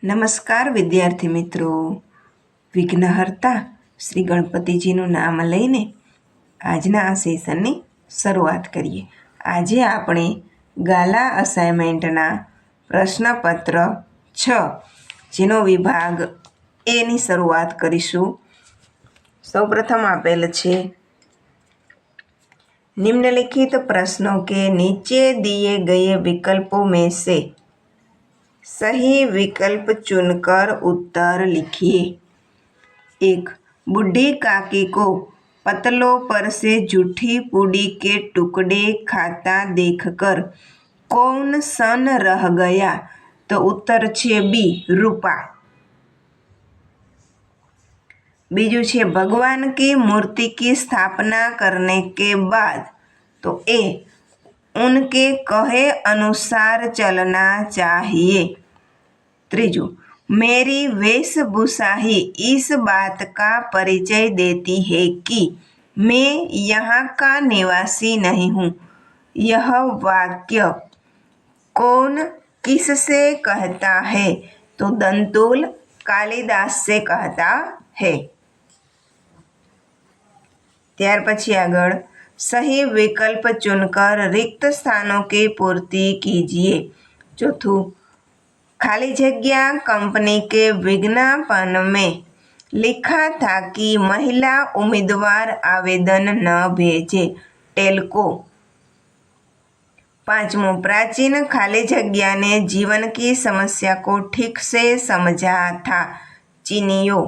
નમસ્કાર વિદ્યાર્થી મિત્રો. વિઘ્નહર્તા શ્રી ગણપતિજીનું નામ લઈને આજના આ સેશનની શરૂઆત કરીએ. આજે આપણે ગાલા અસાઇનમેન્ટના પ્રશ્નપત્ર 6 જેનો વિભાગ એની શરૂઆત કરીશું. સૌપ્રથમ આપેલ છે निम्नलिखित प्रश्नों के नीचे दिए गए विकल्पों में से सही विकल्प चुनकर उत्तर लिखिए. 1. बूढ़ी काकी को पतलों पर से जूठी पूड़ी के टुकड़े खाता देखकर कौन सन रह गया? तो उत्तर छे बी रूपा. बीजू छे भगवान की मूर्ति की स्थापना करने के बाद तो ए उनके कहे अनुसार चलना चाहिए. त्रीजू मेरी वेशभूषा ही इस बात का परिचय देती है कि मैं यहाँ का निवासी नहीं हूँ. यह वाक्य कौन किससे कहता है? तो दंतुल कालिदास से कहता है. ત્યાર પછી આગળ सही विकल्प चुनकर रिक्त स्थानों की पूर्ति कीजिए. चौथું खाली जगह कंपनी के विज्ञापन में लिखा था कि महिला उम्मीदवार आवेदन न भेजे. टेल्को. पांचवों प्राचीन खाली जगह ने जीवन की समस्या को ठीक से समझा था. चीनियों.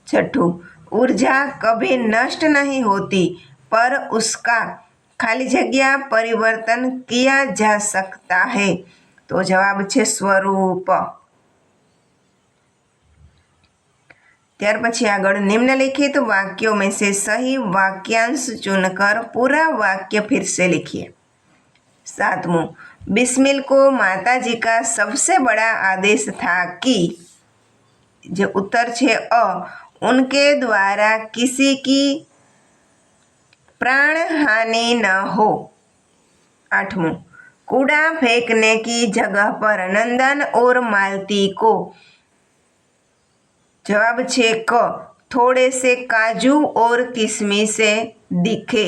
छठू ऊर्जा कभी नष्ट नहीं होती पर उसका खाली जगह परिवर्तन किया जा सकता है. तो जवाब छे स्वरूप. ત્યાર પછી આગળ निम्नलिखित वाक्यों में से सही वाक्यांश चुनकर पूरा वाक्य फिर से लिखिए. 7. बिस्मिल को माताजी का सबसे बड़ा आदेश था कि जो उत्तर छे अ उनके द्वारा किसी की प्राण हानि न हो. 8. कूड़ा फेंकने की जगह पर नंदन और मालती को जवाब छे क थोड़े से काजू और किशमिश से दिखे.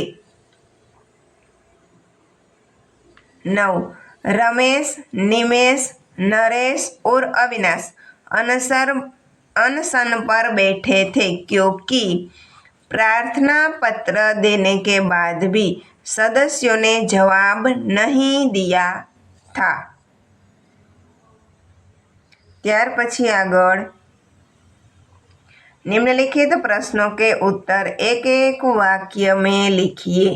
9. रमेश, निमेश, नरेश और अविनाश अनशन पर बैठे थे क्योंकि प्रार्थना पत्र देने के बाद भी सदस्यों ने जवाब नहीं दिया था. ત્યાર પછી આગળ निम्नलिखित प्रश्नों के उत्तर एक एक वाक्य में लिखिए.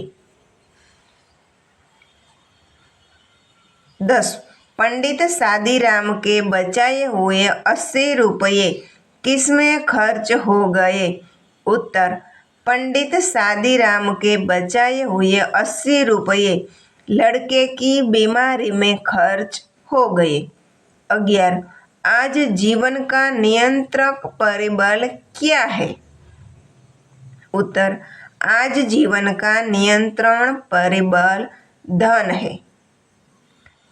10. पंडित शादीराम के बचाए हुए 80 रुपये किसमें खर्च हो गए? उत्तर पंडित शादीराम के बचाए हुए 80 रुपये लड़के की बीमारी में खर्च हो गए. 11. आज जीवन का नियंत्रक परिबल क्या है? उत्तर आज जीवन का नियंत्रण परिबल धन है.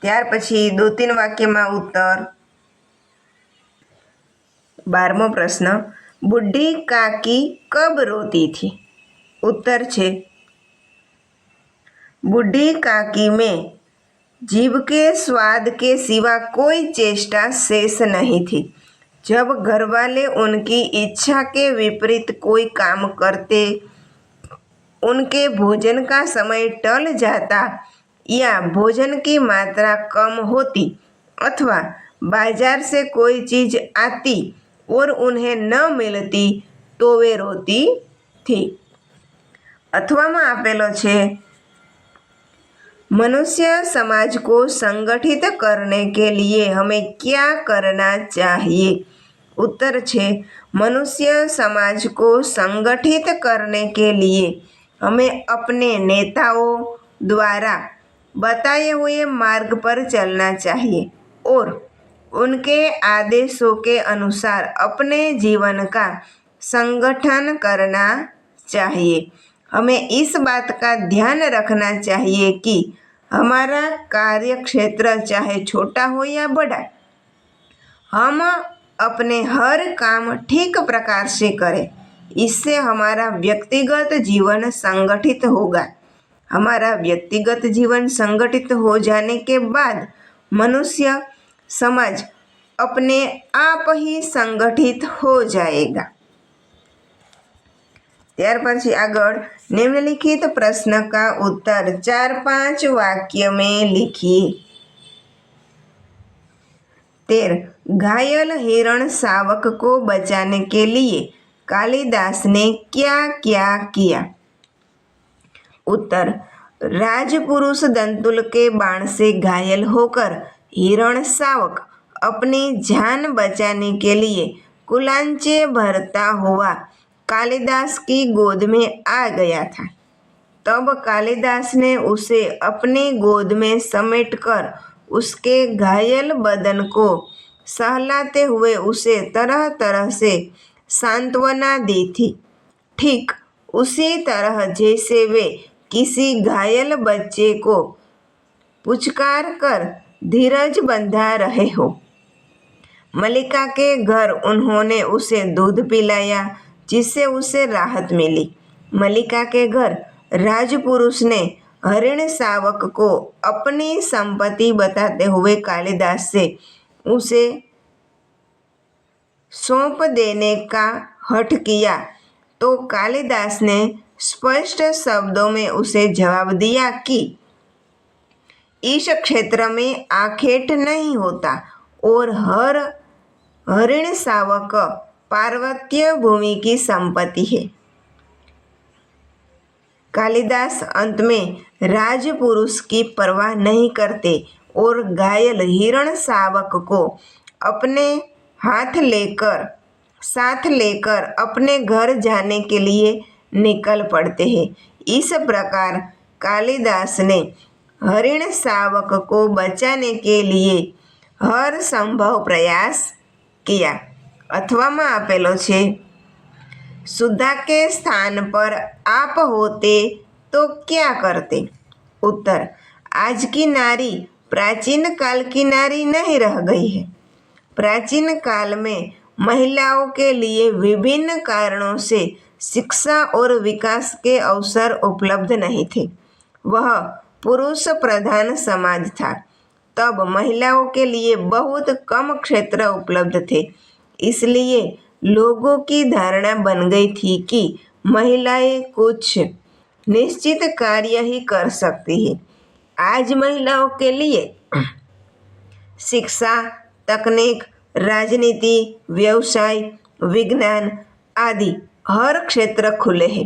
ત્યાર પછી 2-3 વાક્યમાં उत्तर. 12મો પ્રશ્ન बूढ़ी काकी कब रोती थी? उत्तर छे बूढ़ी काकी में जीभ के स्वाद के सिवा कोई चेष्टा शेष नहीं थी. जब घरवाले उनकी इच्छा के विपरीत कोई काम करते, उनके भोजन का समय टल जाता या भोजन की मात्रा कम होती अथवा बाजार से कोई चीज आती और उन्हें न मिलती तो वे रोती थी. अथवा आपेलो छे मनुष्य समाज को संगठित करने के लिए हमें क्या करना चाहिए? उत्तर छे मनुष्य समाज को संगठित करने के लिए हमें अपने नेताओं द्वारा बताए हुए मार्ग पर चलना चाहिए और उनके आदेशों के अनुसार अपने जीवन का संगठन करना चाहिए. हमें इस बात का ध्यान रखना चाहिए कि हमारा कार्य क्षेत्र चाहे छोटा हो या बड़ा हम अपने हर काम ठीक प्रकार से करें, इससे हमारा व्यक्तिगत जीवन संगठित होगा। हमारा व्यक्तिगत जीवन संगठित हो जाने के बाद मनुष्य समाज अपने आप ही संगठित हो जाएगा। ત્યાર પછી આગળ निम्नलिखित प्रश्न का उत्तर 4-5 वाक्य में लिखिए। 13 घायल हिरण शावक को बचाने के लिए कालिदास ने क्या क्या किया? उत्तर राजपुरुष दंतुल के बाण से घायल होकर हिरण शावक अपनी जान बचाने के लिए कुलांचे भरता हुआ कालिदास की गोद में आ गया था। तब कालिदास ने उसे अपनी गोद में समेटकर उसके घायल बदन को सहलाते हुए उसे तरह तरह से सांत्वना दी थी, ठीक उसी तरह जैसे वे किसी घायल बच्चे को पुचकार कर धीरज बंधा रहे हो। मल्लिका के घर उन्होंने उसे दूध पिलाया, जिससे उसे राहत मिली। मल्लिका के घर राजपुरुष ने हरिण शावक को अपनी संपत्ति बताते हुए कालिदास से उसे सौंप देने का हठ किया, तो कालिदास ने स्पष्ट शब्दों में उसे जवाब दिया कि इस क्षेत्र में आखेट नहीं होता और हर हरिण शावक पार्वत्य भूमि की संपत्ति है। कालिदास अंत में राजपुरुष की परवाह नहीं करते और घायल हिरण शावक को अपने साथ लेकर अपने घर जाने के लिए निकल पड़ते हैं। इस प्रकार कालिदास ने हरिण शावक को बचाने के लिए हर संभव प्रयास किया। अथवा आपेलो छे, सुधा के स्थान पर आप होते तो क्या करते? उत्तर आज की नारी प्राचीन काल की नारी नहीं रह गई है। प्राचीन काल में महिलाओं के लिए विभिन्न कारणों से शिक्षा और विकास के अवसर उपलब्ध नहीं थे। वह पुरुष प्रधान समाज था। तब महिलाओं के लिए बहुत कम क्षेत्र उपलब्ध थे, इसलिए लोगों की धारणा बन गई थी कि महिलाएं कुछ निश्चित कार्य ही कर सकती है। आज महिलाओं के लिए शिक्षा, तकनीक, राजनीति, व्यवसाय, विज्ञान आदि हर क्षेत्र खुले हैं।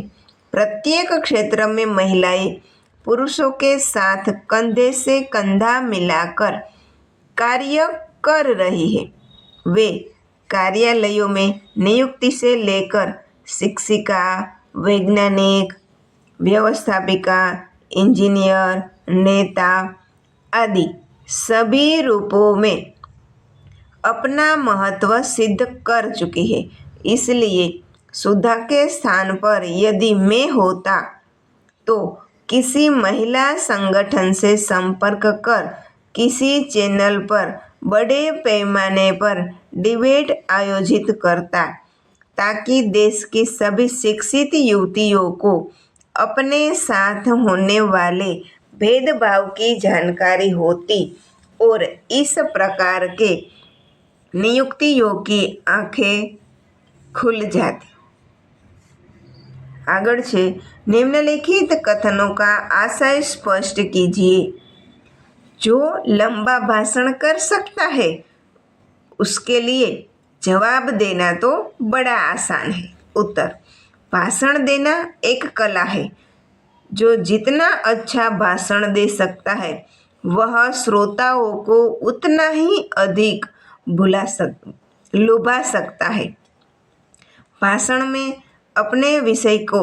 प्रत्येक क्षेत्र में महिलाएं पुरुषों के साथ कंधे से कंधा मिलाकर कार्य कर रही है। वे कार्यालयों में नियुक्ति से लेकर शिक्षिका, वैज्ञानिक, व्यवस्थापिका, इंजीनियर, नेता आदि सभी रूपों में अपना महत्व सिद्ध कर चुकी है। इसलिए सुधा के स्थान पर यदि मैं होता तो किसी महिला संगठन से संपर्क कर किसी चैनल पर बड़े पैमाने पर डिबेट आयोजित करता, ताकि देश की सभी शिक्षित युवतियों को अपने साथ होने वाले भेदभाव की जानकारी होती और इस प्रकार के नियुक्तियों की आंखें खुल जाती। आगळ छे, निम्नलिखित कथनों का आशय स्पष्ट कीजिए। जो लंबा भाषण कर सकता है उसके लिए जवाब देना तो बड़ा आसान है। उत्तर भाषण देना एक कला है। जो जितना अच्छा भाषण दे सकता है वह श्रोताओं को उतना ही अधिक लुभा सकता है। भाषण में अपने विषय को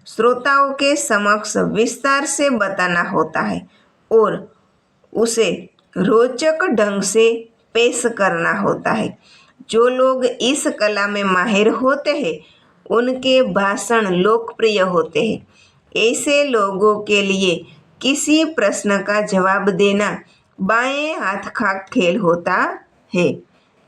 श्रोताओं के समक्ष विस्तार से बताना होता है और उसे रोचक ढंग से पेश करना होता है। जो लोग इस कला में माहिर होते हैं उनके भाषण लोकप्रिय होते हैं। ऐसे लोगों के लिए किसी प्रश्न का जवाब देना बाएं हाथ का खेल होता है।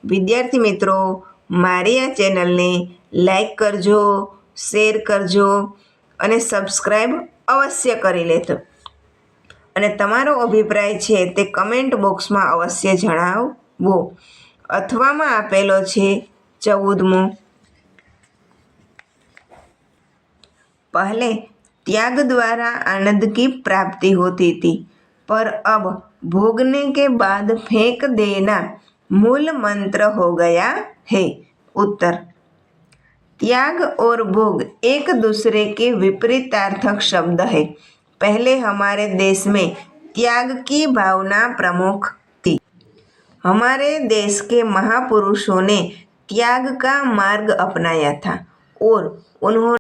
વિદ્યાર્થી મિત્રો, મારી આ ચેનલને લાઈક કરજો, શેર કરજો અને સબસ્ક્રાઈબ અવશ્ય કરી લેજો. અને તમારો અભિપ્રાય છે તે કમેન્ટ બોક્સમાં અવશ્ય જણાવવો. અથવામાં આપેલો છે 14મો. पहले त्याग द्वारा आनंद की प्राप्ति होती थी, पर अब भोगने के बाद फेंक देना मूल मंत्र हो गया है. उत्तर: त्याग और भोग एक दूसरे के विपरीतार्थक शब्द है. पहले हमारे देश में त्याग की भावना प्रमुख थी. हमारे देश के महापुरुषों ने त्याग का मार्ग अपनाया था और उन्होंने